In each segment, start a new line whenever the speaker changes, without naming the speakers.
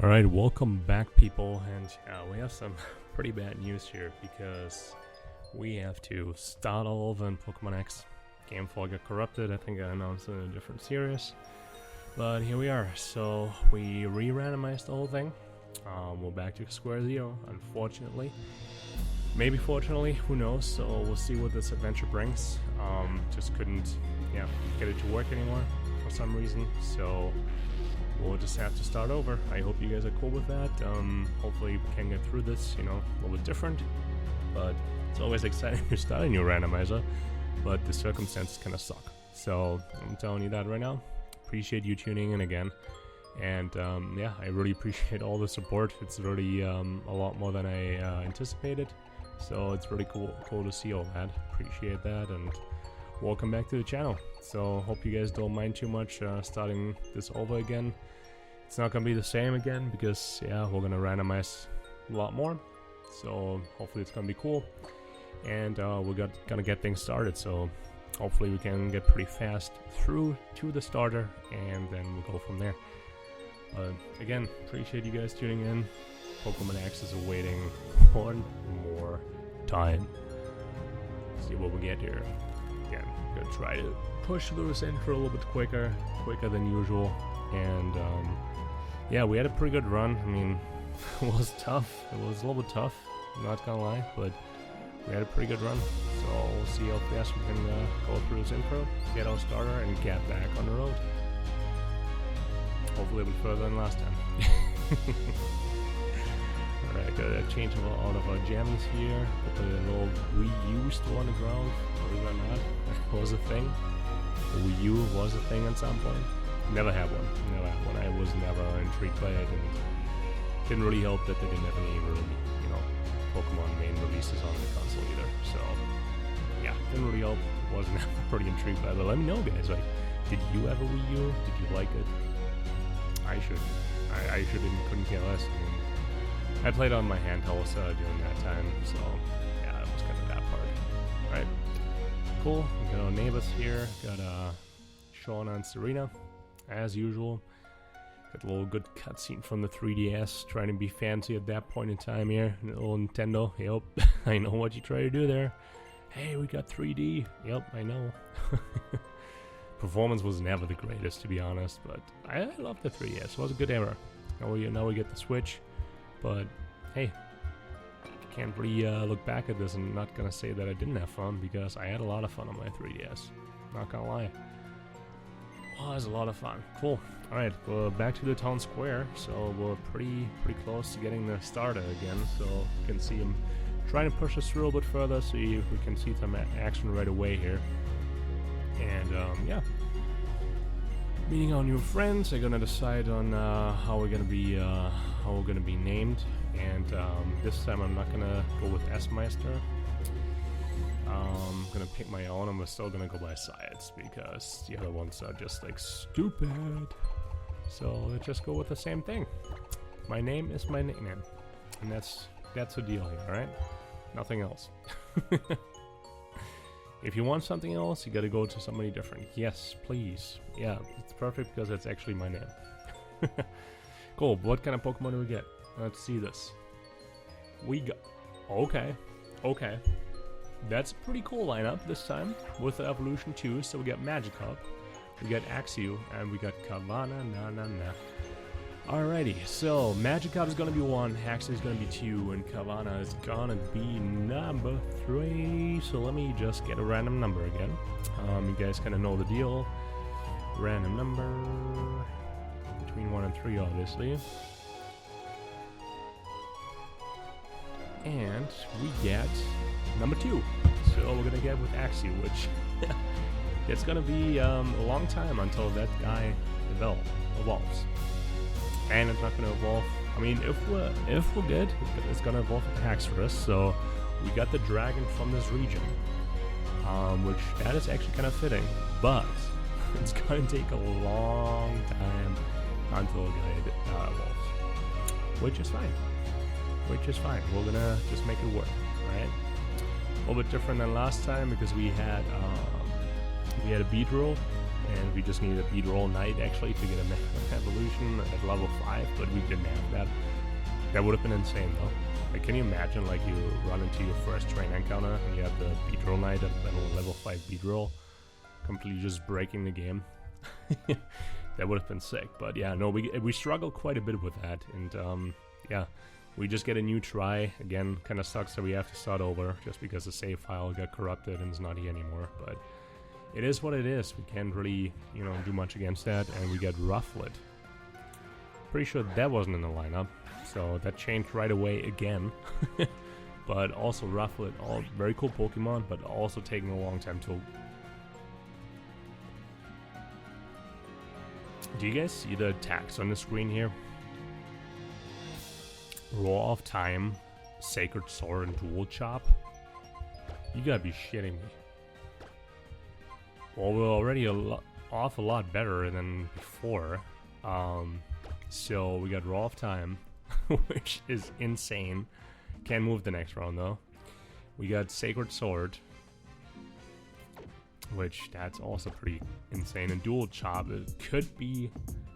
Alright, welcome back people, and we have some pretty bad news here because we have to start all over in Pokemon X. Game 4 got corrupted. I think I announced it in a different series, but here we are. So we re-randomized the whole thing. We're back to square zero, unfortunately. Maybe fortunately, who knows, so we'll see what this adventure brings. Just couldn't get it to work anymore for some reason, so we'll just have to start over. I hope you guys are cool with that. Hopefully we can get through this, a little bit different. But it's always exciting to start a new randomizer, but the circumstances kind of suck. So I'm telling you that right now. Appreciate you tuning in again. And I really appreciate all the support. It's really a lot more than I anticipated. So it's really cool to see all that. Appreciate that, and welcome back to the channel. So hope you guys don't mind too much starting this over again. It's not gonna be the same again because we're gonna randomize a lot more. So hopefully it's gonna be cool, and we're gonna get things started. So hopefully we can get pretty fast through to the starter, and then we'll go from there. But again, appreciate you guys tuning in. Pokemon X is awaiting one more time. See what we get here. Again, gonna try to push through this intro a little bit quicker than usual. And we had a pretty good run. I mean, it was tough. It was a little bit tough, I'm not gonna lie, but we had a pretty good run. So we'll see how fast we can go through this intro, get our starter, and get back on the road. Hopefully a bit further than last time. Alright, got a change out of our jammies here. Put the little Wii U store on the ground. Believe it or not, that was a thing. The Wii U was a thing at some point. Never had one. I was never intrigued by it, and didn't really help that they didn't have any really, Pokemon main releases on the console either. So, yeah, didn't really help. Wasn't pretty intrigued by it. But let me know, guys. Like, did you have a Wii U? Did you like it? I should. I couldn't care less. I mean, I played on my handheld during that time, so yeah, that was kind of that part. Alright, cool. We got our neighbors here. Got Shauna and Serena, as usual. Got a little good cutscene from the 3DS, trying to be fancy at that point in time here. A little Nintendo. Yep, I know what you try to do there. Hey, we got 3D. Yep, I know. Performance was never the greatest, to be honest, but I love the 3DS. It was a good era. Now we get the Switch, but hey, can't really look back at this and not gonna say that I didn't have fun, because I had a lot of fun on my 3DS. Not gonna lie. Oh, it was a lot of fun. Cool. All right, we're back to the town square, so we're pretty close to getting the starter again. So you can see him trying to push us through a bit further, so we can see some action right away here. And meeting our new friends. I'm gonna decide on how we're gonna be named, and this time I'm not gonna go with S-Meister. I'm gonna pick my own, and we're still gonna go by Siats because the other ones are just like stupid. So let's just go with the same thing. My name is my nickname, and that's the deal here, alright? Nothing else. If you want something else, you gotta go to somebody different. Yes, please. Yeah, it's perfect because it's actually my name. Cool. What kind of Pokemon do we get? Let's see this. We got... Okay. That's a pretty cool lineup this time with the Evolution 2. So we got Magikarp, we got Axew, and we got Kavana. Alrighty, so Magikarp is gonna be 1, Axew is gonna be 2, and Kavana is gonna be number 3. So let me just get a random number again. You guys kind of know the deal. Random number between 1 and 3, obviously. And we get number 2. So we're gonna get with Axew, which it's gonna be a long time until that guy evolves. And it's not going to evolve. I mean, if we're good, it's going to evolve with Haxorus. So we got the dragon from this region, which that is actually kind of fitting. But it's going to take a long time until the guy evolves, which is fine. We're gonna just make it work, right? A little bit different than last time because we had a Beedrill, and we just needed a Beedroll Knight actually to get an evolution at level 5, but we didn't have that. That would have been insane though. Like, can you imagine, like, you run into your first train encounter and you have the Beedroll Knight at level 5 Beedroll, completely just breaking the game. That would have been sick. But yeah, no, we struggled quite a bit with that, and yeah, we just get a new try. Again, kind of sucks that we have to start over just because the save file got corrupted and it's not here anymore, but it is what it is. We can't really, you know, do much against that, and we got Rufflet. Pretty sure that wasn't in the lineup, so that changed right away again. But also Rufflet, all very cool Pokemon, but also taking a long time to... Do you guys see the attacks on the screen here? Roar of Time, Sacred Sword, and Dual Chop? You gotta be shitting me. Well, we're already off a lot better than before. So we got Roar of Time, which is insane. Can't move the next round though. We got Sacred Sword, which that's also pretty insane. And Dual Chop, it could be,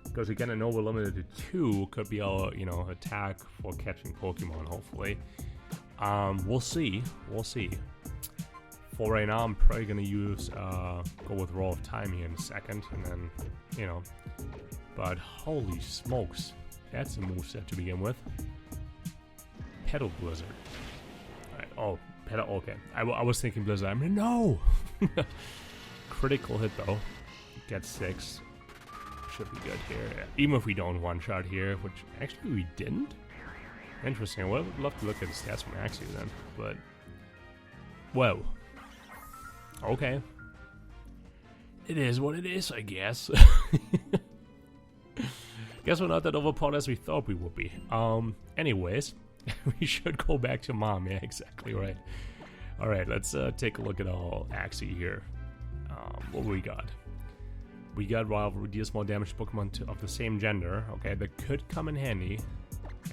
because we kind of know we're limited to 2, could be our, you know, attack for catching Pokemon, hopefully. We'll see. We'll see. For right now, I'm probably going to use, go with Roar of Time here in a second, and then, you know. But holy smokes, that's a moveset to begin with. Petal Blizzard. Alright, oh, Petal, okay. I was thinking Blizzard. I mean, no! Critical hit though. Get 6. Should be good here. Yeah. Even if we don't one-shot here, which actually we didn't. Interesting. I would love to look at the stats from Axie then, but... Whoa. Okay. It is what it is, I guess. Guess we're not that overpowered as we thought we would be. Anyways, we should go back to Mom. Yeah, exactly right. Alright, let's take a look at our Axie here. What we got? We got Rivalry, deals more damage to Pokemon of the same gender. Okay, that could come in handy.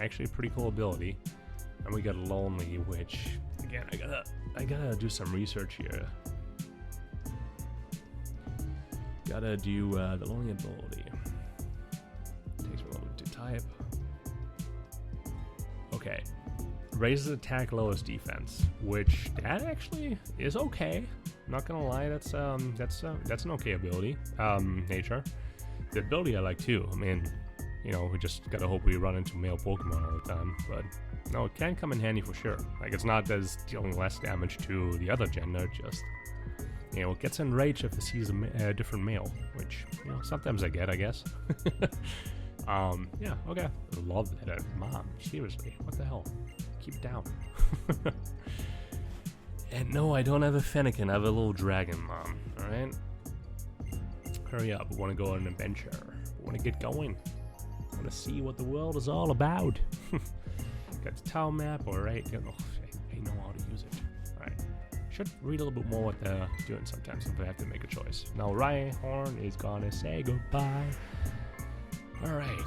Actually, a pretty cool ability. And we got Lonely, which, again, I gotta do some research here. Gotta do the Lonely ability. Takes me a little bit to type. Okay. Raises attack, lowers defense, which that actually is okay. Not gonna lie, that's an okay ability. Nature. The ability I like too. I mean, you know, we just gotta hope we run into male Pokemon all the time. But no, it can come in handy for sure. Like, it's not as dealing less damage to the other gender, just, you know, it gets enraged if it sees a different male, which, you know, sometimes I get, I guess. Yeah, okay. Love that. Mom, seriously, what the hell? Keep it down. And no, I don't have a Fennekin, I have a little dragon, Mom, alright? Hurry up, we want to go on an adventure. We want to get going. I want to see what the world is all about. Got the town map, alright. I know how to use it. Alright. Should read a little bit more what they're doing sometimes if I have to make a choice. Now, Rhyhorn is gonna say goodbye. Alright.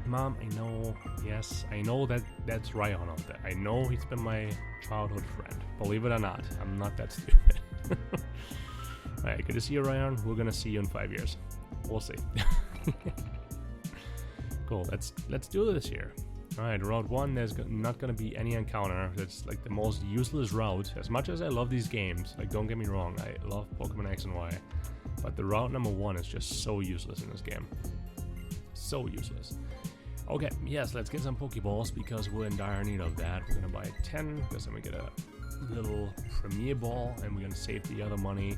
Mom, I know, yes, I know that's Rhyhorn out there. I know he's been my childhood friend. Believe it or not, I'm not that stupid. Alright, good to see you, Rhyhorn. We're gonna see you in 5 years. We'll see. Cool, let's do this here. Alright, Route 1, there's not gonna be any encounter. That's like the most useless route. As much as I love these games, like, don't get me wrong, I love Pokemon X and Y, but the route number 1 is just so useless in this game. So useless. Okay, yes, let's get some Pokeballs because we're in dire need of that. We're gonna buy 10 because then we get a little Premier Ball, and we're gonna save the other money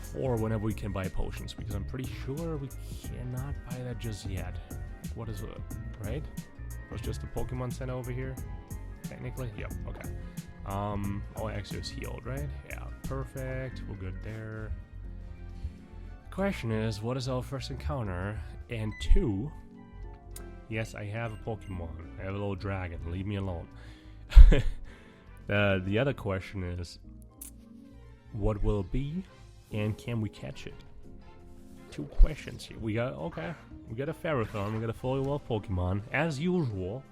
for whenever we can buy potions, because I'm pretty sure we cannot buy that just yet. What is it, right? It was just a Pokemon Center over here, technically? Yep, okay. Oh, actually it's healed, right? Yeah, perfect, we're good there. The question is, what is our first encounter? And 2, yes, I have a Pokemon. I have a little dragon. Leave me alone. The other question is, what will it be, and can we catch it? 2 questions here. We got a Ferrothorn. We got a fully evolved Pokemon, as usual,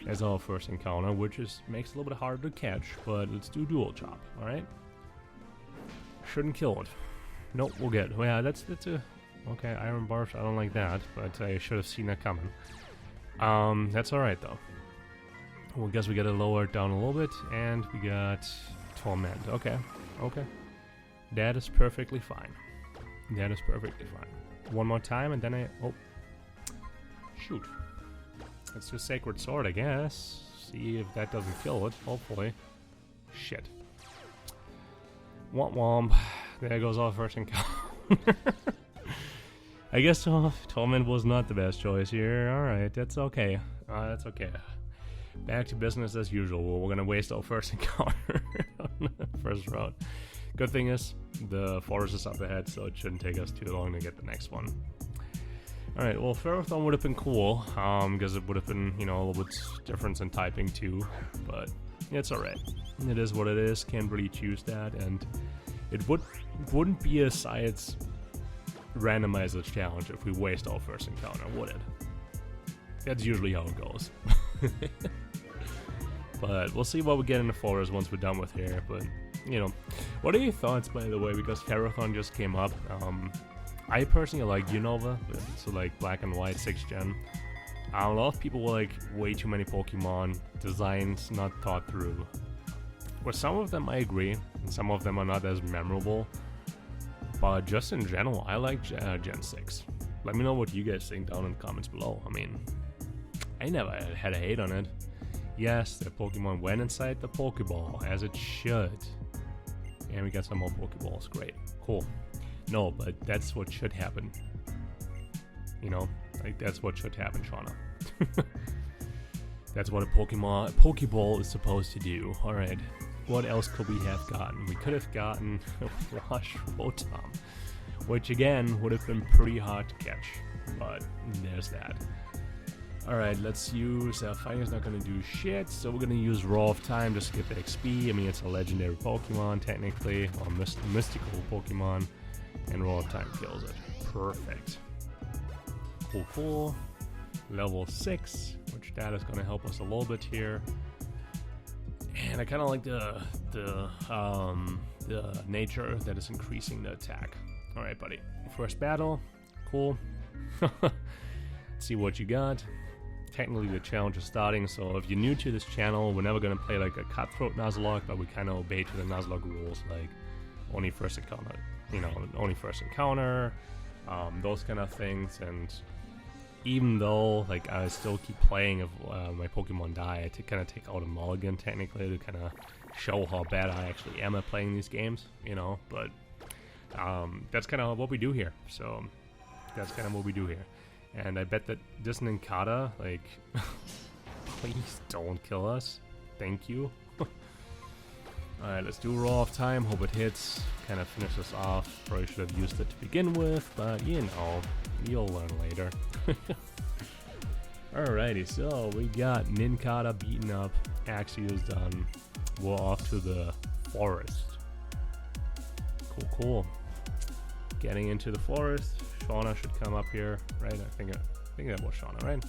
as our first encounter, which makes it a little bit harder to catch. But let's do Dual Chop. All right. Shouldn't kill it. Nope, we'll get. Well, yeah, that's a... Okay, iron bars, I don't like that, but I should have seen that coming. That's alright, though. Well, I guess we gotta lower it down a little bit, and we got torment. Okay, okay. That is perfectly fine. That is perfectly fine. One more time, and then I... Oh. Shoot. Let's do Sacred Sword, I guess. See if that doesn't kill it, hopefully. Shit. Womp womp. There goes our first encounter. I guess Torment was not the best choice here. Alright, that's okay. That's okay. Back to business as usual. We're gonna waste our first encounter on the first round. Good thing is, the forest is up ahead, so it shouldn't take us too long to get the next one. Alright, well, Ferrothorn would have been cool, because it would have been, you know, a little bit difference in typing too, but it's alright. It is what it is, can't really choose that, and it wouldn't be a Siats Randomizer challenge if we waste our first encounter, would it? That's usually how it goes. But we'll see what we get in the forest once we're done with here, but, you know. What are your thoughts, by the way, because Ferrothorn just came up? I personally like Unova, so like Black and White 6th Gen. A lot of people were like, way too many Pokemon, designs not thought through. With some of them I agree, and some of them are not as memorable. But just in general, I like Gen 6. Let me know what you guys think down in the comments below. I mean, I never had a hate on it. Yes, the Pokemon went inside the Pokeball, as it should. And we got some more Pokeballs, great, cool. No, but that's what should happen. You know, like that's what should happen, Shauna. That's what a Pokeball is supposed to do. Alright, what else could we have gotten? We could have gotten Rush Rotom, which again would have been pretty hard to catch, but there's that. Alright, let's use, Fighting's not going to do shit, so we're going to use Roar of Time just to get the XP. I mean, it's a legendary Pokemon, technically, or mystical Pokemon, and Roar of Time kills it. Perfect. Cool, cool. Level 6, which that is going to help us a little bit here. And I kind of like the nature that is increasing the attack. Alright, buddy. First battle. Cool. Let's see what you got. Technically the challenge is starting, so if you're new to this channel, we're never going to play like a cutthroat Nuzlocke, but we kind of obey to the Nuzlocke rules, like only first encounter, you know, only first encounter, those kind of things. And even though like I still keep playing if my Pokemon die, I kind of take out a mulligan technically to kind of show how bad I actually am at playing these games, you know, but that's kind of what we do here. So that's kind of what we do here. And I bet that this Nincada, like, please don't kill us. Thank you. Alright, let's do Roar of Time. Hope it hits. Kind of finish this off. Probably should have used it to begin with, but you know, you'll learn later. Alrighty, so we got Nincada beaten up. Axio's done. We're off to the forest. Cool, cool. Getting into the forest. Shauna should come up here, right? I think that was Shauna, right?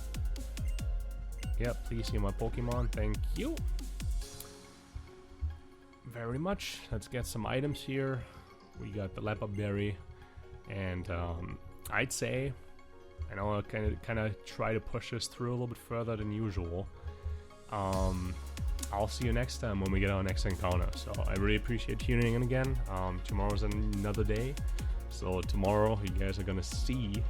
Yep, please see my Pokemon. Thank you very much. Let's get some items here. We got the Leopard Berry, and I'd say, I know I kind of try to push this through a little bit further than usual. I'll see you next time when we get our next encounter. So I really appreciate tuning in again. Tomorrow's another day. So tomorrow you guys are going to see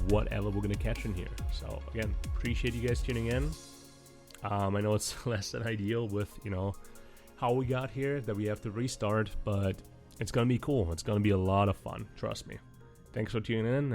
whatever we're going to catch in here. So again, appreciate you guys tuning in. I know it's less than ideal with, you know, how we got here, that we have to restart, but it's going to be cool. It's going to be a lot of fun. Trust me. Thanks for tuning in.